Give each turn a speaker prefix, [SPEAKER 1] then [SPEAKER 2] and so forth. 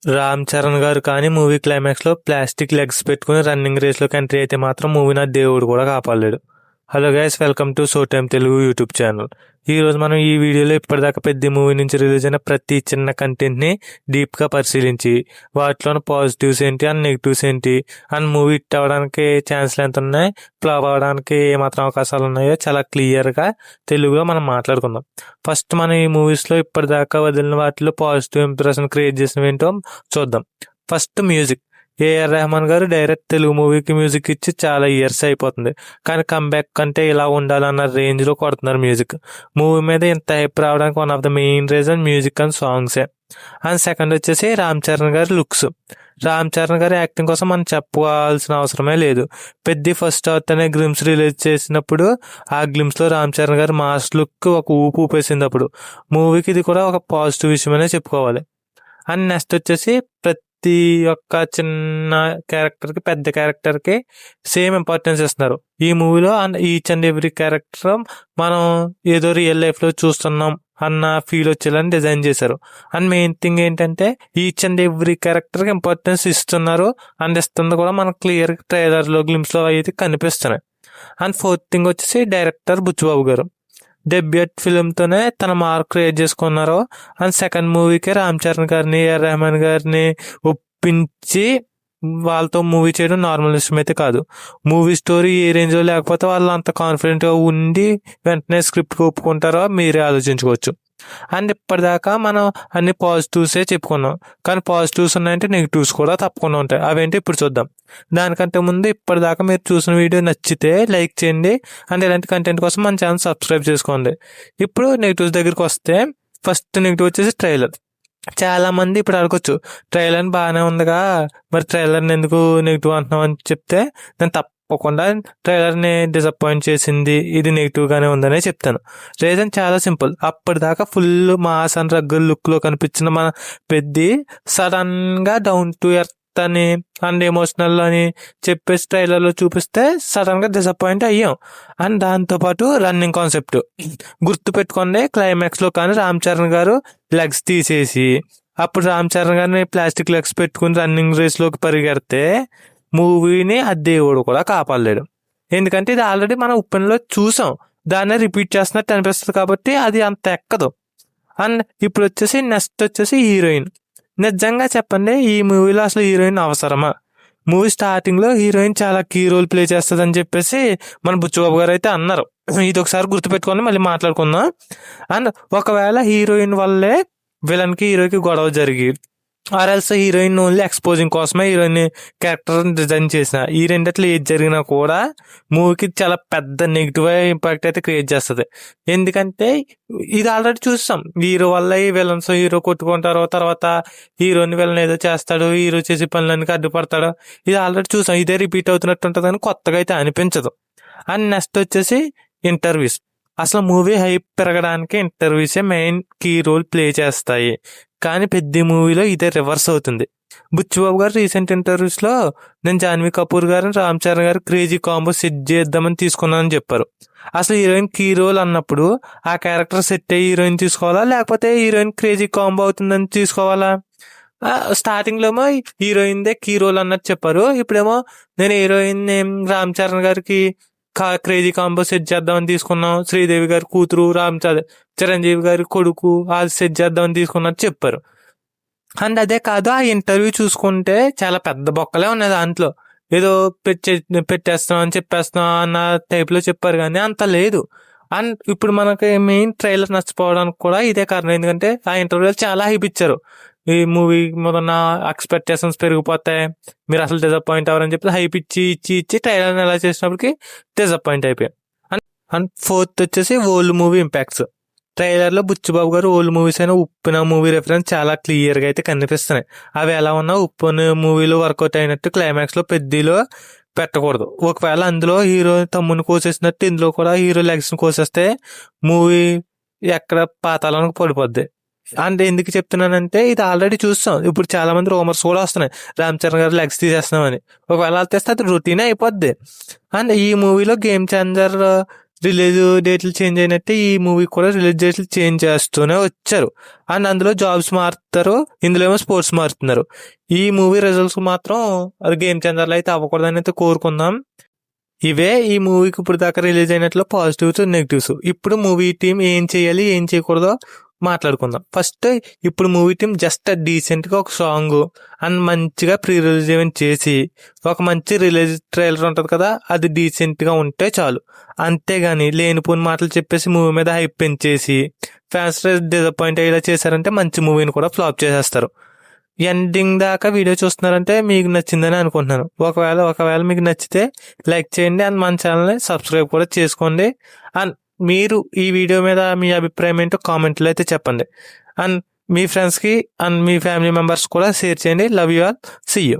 [SPEAKER 1] రామ్ చరణ్ గారు కానీ movie climax లో ప్లాస్టిక్ లెగ్స్ పెట్టుకుని రన్నింగ్ రేస్ లోకి ఎంట్రీ అయితే మాత్రం మూవీ నా దేవుడు కూడా కాపాడలేడు. Hello guys, welcome to so time Telugu YouTube channel. ఈ రోజు మనం ఈ వీడియోలో ఇప్పటిదాకా పెద్ద మూవీ నుంచి రిలీజ్ అయిన ప్రతి చిన్న కంటెంట్ ని డీప్ గా పరిశీలించి వాటిలోని పాజిటివ్స్ ఏంటి అండ్ నెగిటివ్స్ ఏంటి అండ్ మూవీ హిట్ అవ్వడానికి ఛాన్స్లు ఎంత ఉన్నాయి, ఫ్లాప్ అవ్వడానికి ఏమాత్రం అవకాశాలు ఉన్నాయో చాలా క్లియర్ గా తెలుగులో మనం మాట్లాడుకుందాం. ఫస్ట్ మనం ఈ మూవీస్ లో ఇప్పటిదాకా వదిలిన వాటిలో పాజిటివ్ ఇంప్రెషన్ క్రియేట్ చేసినవి ఏంటో చూద్దాం. First music. ఏఆర్ రెహమాన్ గారు డైరెక్ట్ తెలుగు మూవీకి మ్యూజిక్ ఇచ్చి చాలా ఇయర్స్ అయిపోతుంది, కానీ కంబ్యాక్ కంటే ఇలా ఉండాలన్న రేంజ్ లో కొడుతున్నారు మ్యూజిక్. మూవీ మీద ఇంత హైప్ రావడానికి one of the main reason music and సాంగ్సే. అండ్ సెకండ్ వచ్చేసి రామ్ చరణ్ గారి లుక్స్. రామ్ చరణ్ గారి యాక్టింగ్ కోసం మనం చెప్పుకోవాల్సిన అవసరమే లేదు. పెద్ద ఫస్ట్ అనే గ్లిమ్స్ రిలీజ్ చేసినప్పుడు ఆ గ్లిమ్స్ లో రామ్ చరణ్ గారి మాస్ లుక్ ఒక ఊపు ఊపేసింది. అప్పుడు మూవీకి ఇది కూడా ఒక పాజిటివ్ విషయమనే చెప్పుకోవాలి. అండ్ నెక్స్ట్ వచ్చేసి ప్రతి ఒక్క చిన్న క్యారెక్టర్ కి పెద్ద క్యారెక్టర్ కి సేమ్ ఇంపార్టెన్స్ ఇస్తున్నారు ఈ మూవీలో. And each and every character మనం ఏదో రియల్ లైఫ్ లో చూస్తున్నాం అన్న ఫీల్ వచ్చేలాని డిజైన్ చేశారు. అండ్ మెయిన్ థింగ్ ఏంటంటే ఈచ్ అండ్ ఎవ్రీ క్యారెక్టర్ కి ఇంపార్టెన్స్ ఇస్తున్నారు. అండ్ ఇస్తుంది కూడా మనకు క్లియర్ ట్రైలర్ లో గ్లిమ్స్ లో అయితే కనిపిస్తున్నాయి. అండ్ ఫోర్త్ థింగ్ వచ్చేసి డైరెక్టర్ బుచ్చిబాబు గారు డెబ్యూట్ ఫిల్మ్ తోనే తన మార్క్ క్రియేట్ చేసుకున్నారు. అండ్ సెకండ్ మూవీకే రామ్ చరణ్ గారిని, ఏఆర్ రెహమాన్ గారిని ఒప్పించి వాళ్ళతో మూవీ చేయడం నార్మల్ విషయం అయితే కాదు. మూవీ స్టోరీ ఏ రేంజ్ లో లేకపోతే వాళ్ళు అంత కాన్ఫిడెంట్ గా ఉండి వెంటనే స్క్రిప్ట్ ఒప్పుకుంటారో మీరే ఆలోచించుకోవచ్చు. అండ్ ఇప్పటిదాకా మనం అన్ని పాజిటివ్సే చెప్పుకున్నాం, కానీ పాజిటివ్స్ ఉన్నాయంటే నెగిటివ్స్ కూడా తప్పకుండా ఉంటాయి. అవేంటి ఇప్పుడు చూద్దాం. దానికంటే ముందు ఇప్పటిదాకా మీరు చూసిన వీడియో నచ్చితే లైక్ చేయండి అండ్ ఇలాంటి కంటెంట్ కోసం మన ఛానల్ సబ్స్క్రైబ్ చేసుకోండి. ఇప్పుడు నెగిటివ్స్ దగ్గరికి వస్తే ఫస్ట్ నెగిటివ్ వచ్చేసి ట్రైలర్. చాలా మంది ఇప్పుడు అడగొచ్చు, ట్రైలర్ బాగానే ఉందిగా మరి ట్రైలర్ని ఎందుకు నెగిటివ్ అంటున్నాం అని చెప్తే నేను తప్పకుండా ట్రైలర్ ని డిసప్పాయింట్ చేసింది, ఇది నెగిటివ్ గానే ఉందనే చెప్తాను. రీజన్ చాలా సింపుల్. అప్పటిదాకా ఫుల్ మాస్ అండ్ రగ్గల్ లుక్ లో కనిపించిన మన పెద్ది సడన్ గా డౌన్ టు ఎర్త్ అని అండ్ ఎమోషనల్ అని చెప్పేసి ట్రైలర్ లో చూపిస్తే సడన్ గా డిసప్పాయింట్ అయ్యాం. అండ్ దాంతో పాటు రన్నింగ్ కాన్సెప్ట్ గుర్తు పెట్టుకోండి. క్లైమాక్స్ లో కానీ రామ్ చరణ్ గారు లెగ్స్ తీసేసి అప్పుడు రామ్ చరణ్ గారిని ప్లాస్టిక్ లెగ్స్ పెట్టుకుని రన్నింగ్ రేస్ లోకి పరిగెడితే మూవీని ఆ దేవుడు కూడా కాపాడలేడు. ఎందుకంటే ఇది ఆల్రెడీ మనం ఓపెన్ లో చూసాం, దాన్నే రిపీట్ చేస్తున్నట్టు అనిపిస్తుంది కాబట్టి అది అంత ఎక్కదు. అండ్ ఇప్పుడు వచ్చేసి నెక్స్ట్ వచ్చేసి హీరోయిన్. నిజంగా చెప్పండి, ఈ మూవీలో అసలు హీరోయిన్ అవసరమా? మూవీ స్టార్టింగ్ లో హీరోయిన్ చాలా కీ రోల్ ప్లే చేస్తుంది అని చెప్పేసి మన బుచ్చిబాబు గారు అయితే అన్నారు. ఇది ఒకసారి గుర్తుపెట్టుకొని మళ్ళీ మాట్లాడుకుందాం. అండ్ ఒకవేళ హీరోయిన్ వల్లే విలన్ కి హీరోకి గొడవ జరిగి ఆర్ఎల్స్ హీరోయిన్ ఓన్లీ ఎక్స్పోజింగ్ కోసమే హీరోయిన్ క్యారెక్టర్ డిజైన్ చేసిన ఈ రెండిట్లో ఏది జరిగినా కూడా మూవీకి చాలా పెద్ద నెగిటివ్ ఇంపాక్ట్ అయితే క్రియేట్ చేస్తుంది. ఎందుకంటే ఇది ఆల్రెడీ చూసాం, హీరో వల్ల ఈ విలన్స్ హీరో కొట్టుకుంటారు, తర్వాత హీరోని విలన్ ఏదో చేస్తాడు, హీరో చేసే పనులన్నీ అడ్డుపడతాడు. ఇది ఆల్రెడీ చూసాం, ఇదే రిపీట్ అవుతున్నట్టు ఉంటుంది అని కొత్తగా అయితే అనిపించదు. అండ్ నెక్స్ట్ వచ్చేసి ఇంటర్వ్యూస్. అసలు మూవీ హైప్ పెరగడానికి ఇంటర్వ్యూసే మెయిన్ కీ రోల్ ప్లే చేస్తాయి, కానీ పెద్ద మూవీలో ఇదే రివర్స్ అవుతుంది. బుచ్చిబాబు గారు రీసెంట్ ఇంటర్వ్యూస్ లో నేను జాన్వీ కపూర్ గారు రామ్ చరణ్ గారు క్రేజీ కాంబో సెట్ చేద్దామని తీసుకున్నానని చెప్పారు. అసలు హీరోయిన్ కీ రోల్ అన్నప్పుడు ఆ క్యారెక్టర్ సెట్ అయ్యి హీరోయిన్ తీసుకోవాలా, లేకపోతే హీరోయిన్ క్రేజీ కాంబో అవుతుందని తీసుకోవాలా? స్టార్టింగ్ లో ఏమో హీరోయిన్ దే కీ రోల్ అన్నట్టు చెప్పారు, ఇప్పుడేమో నేను హీరోయిన్ రామ్ చరణ్ గారికి క్రేజీ కాంబో సెట్ చేద్దామని తీసుకున్నాం, శ్రీదేవి గారి కూతురు చిరంజీవి గారి కొడుకు అది సెట్ చేద్దామని తీసుకున్నట్టు చెప్పారు. అండ్ అదే కాదు, ఆ ఇంటర్వ్యూ చూసుకుంటే చాలా పెద్ద బొక్కలే ఉన్నాయి దాంట్లో. ఏదో పెట్టేస్తున్నాం అని చెప్పేస్తున్నాం అన్న టైప్ లో చెప్పారు, కానీ అంత లేదు. అండ్ ఇప్పుడు మనకి మెయిన్ ట్రైలర్ నచ్చిపోవడానికి కూడా ఇదే కారణం. ఎందుకంటే ఆ ఇంటర్వ్యూలో చాలా హైప్ ఇచ్చారు, ఈ మూవీ మొదన్న ఎక్స్పెక్టేషన్స్ పెరిగిపోతాయి, మీరు అసలు డిసప్పాయింట్ అవ్వరని చెప్పి హైప్ ఇచ్చి ఇచ్చి ఇచ్చి ట్రైలర్ ఎలా చేసినప్పటికీ డిసప్పాయింట్ అయిపోయాం. అండ్ ఫోర్త్ వచ్చేసి ఓల్డ్ మూవీ ఇంపాక్ట్స్. ట్రైలర్ లో బుచ్చిబాబు గారు ఓల్డ్ మూవీస్ అయినా ఉప్పిన మూవీ రెఫరెన్స్ చాలా క్లియర్ గా అయితే కనిపిస్తున్నాయి. అవి ఎలా ఉన్నా ఉప్పిన మూవీలో వర్కౌట్ అయినట్టు క్లైమాక్స్ లో పెద్దలో పెట్టకూడదు. ఒకవేళ అందులో హీరో తమ్ముని కోసేసినట్టు ఇందులో కూడా హీరో లెగ్స్ కోసేస్తే మూవీ ఎక్కడ పాతాళానికి పడిపోద్ది. అండ్ ఎందుకు చెప్తున్నానంటే ఇది ఆల్రెడీ చూస్తాం, ఇప్పుడు చాలా మంది రూమర్స్ కూడా వస్తున్నాయి రామ్ చరణ్ గారు లెగ్స్ తీసేస్తున్నామని. ఒకవేళ తీస్తే అది రొటీన్ అయిపోద్ది. అండ్ ఈ మూవీలో గేమ్ చేంజర్ రిలీజ్ డేట్లు చేంజ్ అయినట్టే ఈ మూవీ కూడా రిలీజ్ డేట్లు చేంజ్ చేస్తూనే వచ్చారు. అండ్ అందులో జాబ్స్ మారుతారు, ఇందులో ఏమో స్పోర్ట్స్ మారుతున్నారు. ఈ మూవీ రిజల్ట్స్ మాత్రం అది గేమ్ చేంజర్లు అయితే అవ్వకూడదని అయితే కోరుకుందాం. ఇవే ఈ మూవీకి ఇప్పుడు దాకా రిలీజ్ అయినట్లు పాజిటివ్స్, నెగిటివ్స్. ఇప్పుడు మూవీ టీం ఏం చేయాలి, ఏం చేయకూడదో మాట్లాడుకుందాం. ఫస్ట్ ఇప్పుడు మూవీ టీం జస్ట్ డీసెంట్గా ఒక సాంగ్ అండ్ మంచిగా ప్రీ రిలీజ్ ఈవెంట్ చేసి ఒక మంచి రిలీజ్ ట్రైలర్ ఉంటుంది కదా, అది డీసెంట్గా ఉంటే చాలు. అంతేగాని లేనిపోని మాటలు చెప్పేసి మూవీ మీద హైప్ పెంచేసి ఫ్యాన్స్ డిసప్పాయింట్ అయ్యేలా చేశారంటే మంచి మూవీని కూడా ఫ్లాప్ చేసేస్తారు. ఎండింగ్ దాకా వీడియో చూస్తున్నారంటే మీకు నచ్చిందని అనుకుంటున్నాను. ఒకవేళ మీకు నచ్చితే లైక్ చేయండి అండ్ మన ఛానల్ని సబ్స్క్రైబ్ కూడా చేసుకోండి. అండ్ మీరు ఈ వీడియో మీద మీ అభిప్రాయం ఏంటో కామెంట్లో అయితే చెప్పండి. అండ్ మీ ఫ్రెండ్స్కి అండ్ మీ ఫ్యామిలీ మెంబర్స్ కూడా షేర్ చేయండి. Love you all, see you.